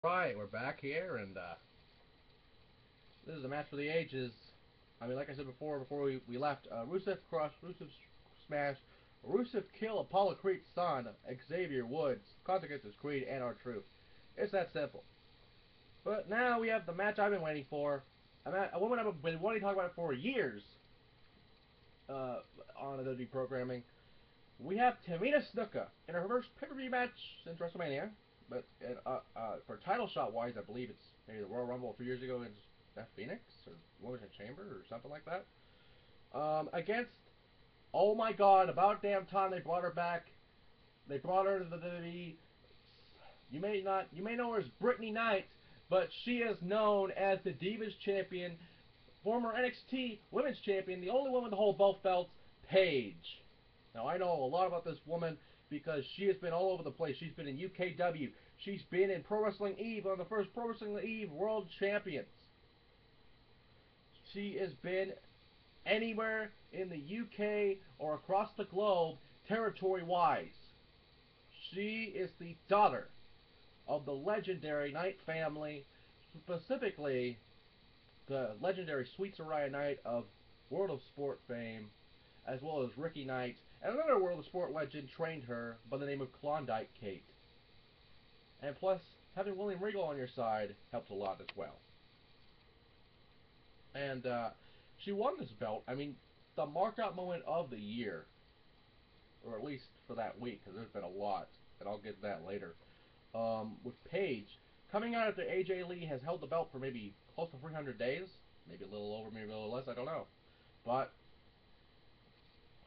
Right, we're back here, and this is a match for the ages. I mean, like I said before we left, Rusev Crush, Rusev Smash, Rusev Kill Apollo Creed's son, Xavier Woods, Consequences Creed, and R-Truth. It's that simple. But now we have the match I've been waiting for. A woman I've been wanting to talk about for years on the WWE programming. We have Tamina Snuka in her first pay-per-view match since WrestleMania, but for title shot wise, I believe it's maybe the Royal Rumble a few years ago against Beth Phoenix or Women's Chamber or something like that. Against, oh my God, about damn time they brought her back. They brought her to the WWE. You may know her as Brittany Knight, but she is known as the Divas Champion, former NXT Women's Champion, the only woman to hold both belts, Paige. Now, I know a lot about this woman because she has been all over the place. She's been in UKW. She's been in Pro Wrestling Eve, on the first Pro Wrestling Eve World Champions. She has been anywhere in the UK or across the globe, territory-wise. She is the daughter of the legendary Knight family, specifically the legendary Sweet Soraya Knight of World of Sport fame, as well as Ricky Knight, and another World of Sport legend trained her by the name of Klondike Kate. And plus, having William Regal on your side helps a lot as well. And she won this belt. I mean, the markout moment of the year, or at least for that week, because there's been a lot, and I'll get to that later. With Paige coming out after AJ Lee has held the belt for maybe close to 300 days, maybe a little over, maybe a little less, I don't know. But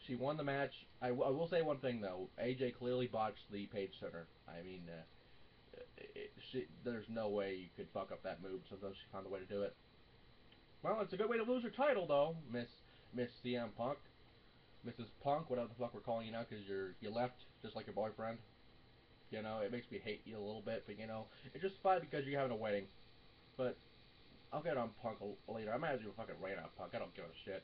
she won the match. I will say one thing though. AJ clearly botched the Paige Center. I mean, there's no way you could fuck up that move. So she found a way to do it. Well, it's a good way to lose your title though, Miss CM Punk, Mrs. Punk, whatever the fuck we're calling you now, because you left just like your boyfriend. You know, it makes me hate you a little bit, but you know, it's just fine because you're having a wedding. But I'll get on Punk later. I might as well fucking rain on Punk. I don't give a shit.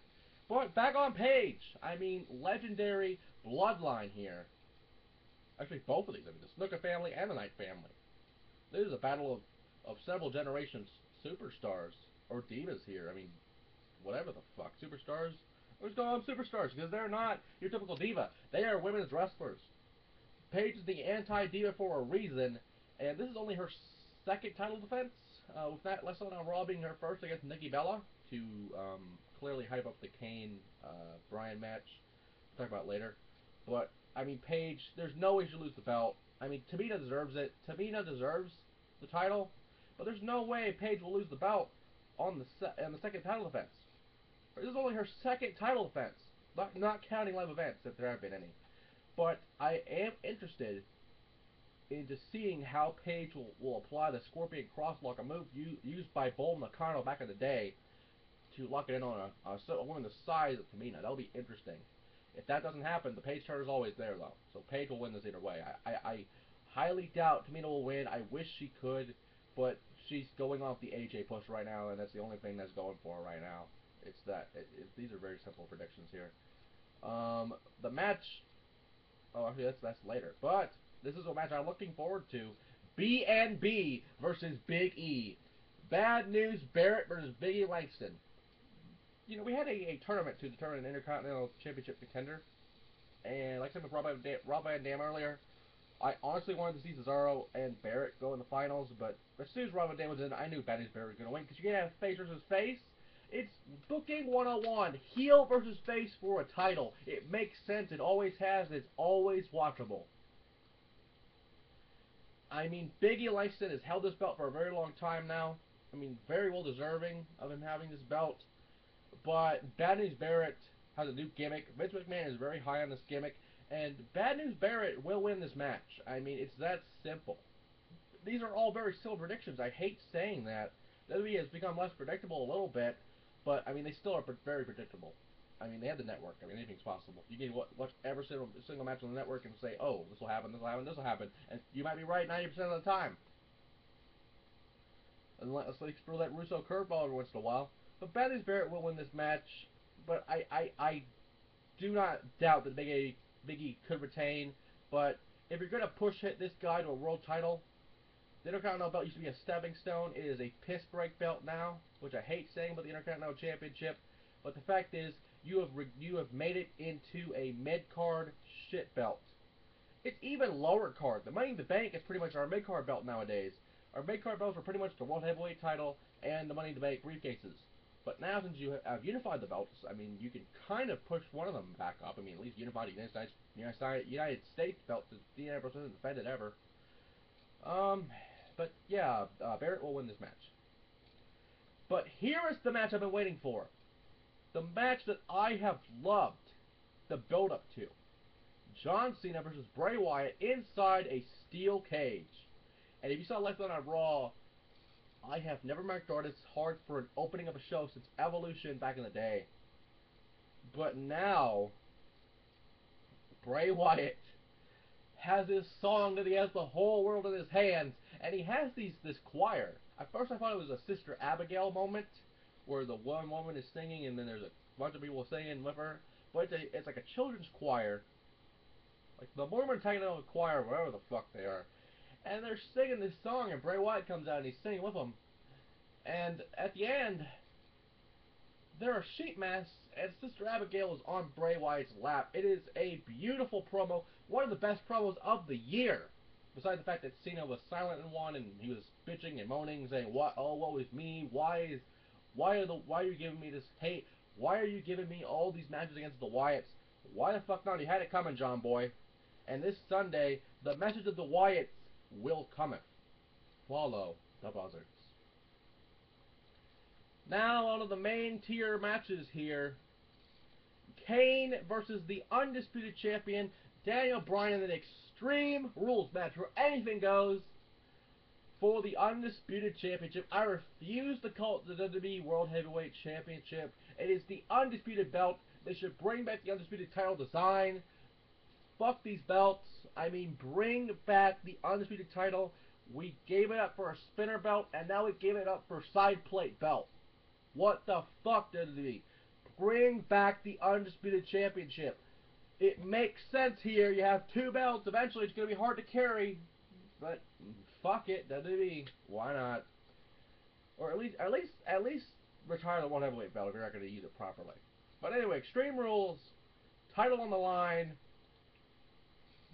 But back on Paige. I mean, legendary bloodline here. Actually, both of these. I mean, the Snuka family and the Knight family. This is a battle of several generations superstars or divas here. I mean, whatever the fuck, superstars. Let's go on superstars because they're not your typical diva. They are women's wrestlers. Paige is the anti-diva for a reason, and this is only her second title defense. With that, less on Raw being her first against Nikki Bella to clearly hype up the Kane Bryan match. We'll talk about it later. But I mean, Paige, there's no way she lose the belt. I mean, Tamina deserves it. Tamina deserves the title, but there's no way Paige will lose the belt on the second title defense. This is only her second title defense, not counting live events if there have been any. But I am interested into seeing how Paige will apply the Scorpion Crosslock, a move used by Bull Nakano back in the day to lock it in on a woman the size of Tamina. That'll be interesting. If that doesn't happen, the Paige turn is always there, though. So Paige will win this either way. I highly doubt Tamina will win. I wish she could, but she's going off the AJ push right now, and that's the only thing that's going for her right now. It's that. These are very simple predictions here. The match. Oh, actually, that's later. But this is a match I'm looking forward to. B&B versus Big E. Bad News Barrett versus Big E Langston. You know, we had a tournament to determine an Intercontinental Championship contender. And like I said with Rob Van Dam earlier, I honestly wanted to see Cesaro and Barrett go in the finals, but as soon as Rob Van Dam was in, I knew Bad News Barrett was going to win, because you can have face versus face. It's booking 101, heel versus face for a title. It makes sense, it always has, and it's always watchable. I mean, Big E Langston has held this belt for a very long time now. I mean, very well deserving of him having this belt. But Bad News Barrett has a new gimmick. Vince McMahon is very high on this gimmick. And Bad News Barrett will win this match. I mean, it's that simple. These are all very simple predictions. I hate saying that. WWE has become less predictable a little bit. But, I mean, they still are very predictable. I mean, they have the network. I mean, anything's possible. You can watch every single match on the network and say, oh, this will happen, this will happen, this will happen. And you might be right 90% of the time. And let's throw that Russo curveball every once in a while. But Bad News Barrett will win this match. But I do not doubt that Big E could retain. But if you're going to push hit this guy to a world title, The Intercontinental belt used to be a stepping stone. It is a piss break belt now, which I hate saying about the Intercontinental Championship. But the fact is, you have made it into a mid card shit belt. It's even lower card. The Money in the Bank is pretty much our mid card belt nowadays. Our mid card belts are pretty much the World Heavyweight title and the Money in the Bank briefcases. But now, since you have unified the belts, I mean, you can kind of push one of them back up. I mean, at least unify the United States belt that the United States hasn't defended ever. But yeah, Barrett will win this match. But here is the match I've been waiting for. The match that I have loved the build-up to. John Cena versus Bray Wyatt inside a steel cage. And if you saw Life on Raw, I have never marked artists hard for an opening of a show since Evolution back in the day. But now, Bray Wyatt has this song that he has the whole world in his hands, and he has this choir. At first I thought it was a Sister Abigail moment, where the one woman is singing and then there's a bunch of people singing with her, but it's like a children's choir, like the Mormon Tabernacle Choir, whatever the fuck they are, and they're singing this song, and Bray Wyatt comes out and he's singing with them, and at the end, there are sheep masks, and Sister Abigail is on Bray Wyatt's lap. It is a beautiful promo, one of the best promos of the year. Besides the fact that Cena was silent in one, and he was bitching and moaning, saying, "What? Oh, what was me? Why are you giving me this hate? Why are you giving me all these matches against the Wyatts? Why the fuck not? You had it coming, John Boy." And this Sunday, the message of the Wyatts will cometh. Follow the buzzards. Now, on to the main tier matches here. Kane versus the undisputed champion, Daniel Bryan, in an Extreme Rules match where anything goes for the undisputed championship. I refuse to call it the WWE World Heavyweight Championship. It is the undisputed belt. They should bring back the undisputed title design. Fuck these belts. I mean, bring back the undisputed title. We gave it up for a spinner belt, and now we gave it up for side plate belt. What the fuck, WWE? Bring back the undisputed championship. It makes sense here. You have two belts. Eventually, it's going to be hard to carry. But fuck it, WWE. Why not? Or at least retire the one heavyweight belt if you're not going to use it properly. But anyway, Extreme Rules, title on the line.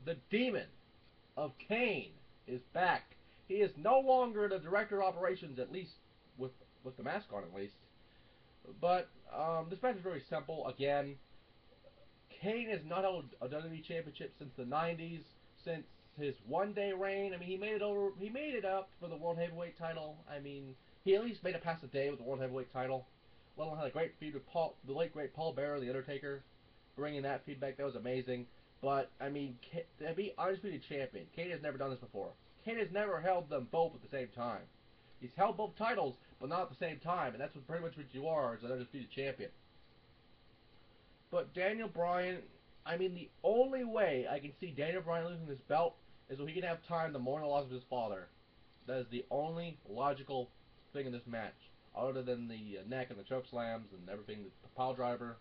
The Demon of Kane is back. He is no longer the director of operations, at least with the mask on, at least. But this match is very simple. Again, Kane has not held a WWE championship since the '90s, since his one-day reign. I mean, he made it up for the World Heavyweight title. I mean, he at least made it past the day with the World Heavyweight title. Let alone had a great feud with the late great Paul Bearer, The Undertaker, bringing that feedback. That was amazing. But I mean, to be undisputed champion, Kane has never done this before. Kane has never held them both at the same time. He's held both titles, but not at the same time, and that's pretty much what you are as an undisputed champion. But Daniel Bryan, I mean, the only way I can see Daniel Bryan losing this belt is so he can have time to mourn the loss of his father. That is the only logical thing in this match, other than the neck and the choke slams and everything, the pile driver,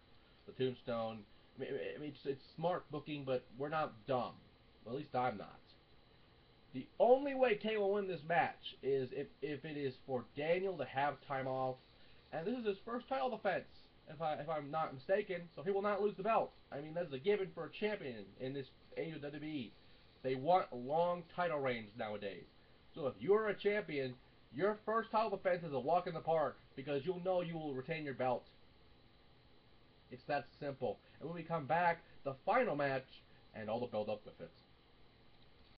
the tombstone. I mean it's smart booking, but we're not dumb. Well, at least I'm not. The only way Kane will win this match is if it is for Daniel to have time off, and this is his first title defense, if I'm not mistaken, so he will not lose the belt. I mean, that's a given for a champion in this age of WWE. They want long title reigns nowadays. So if you're a champion, your first title defense is a walk in the park, because you'll know you will retain your belt. It's that simple. And when we come back, the final match, and all the build up with it.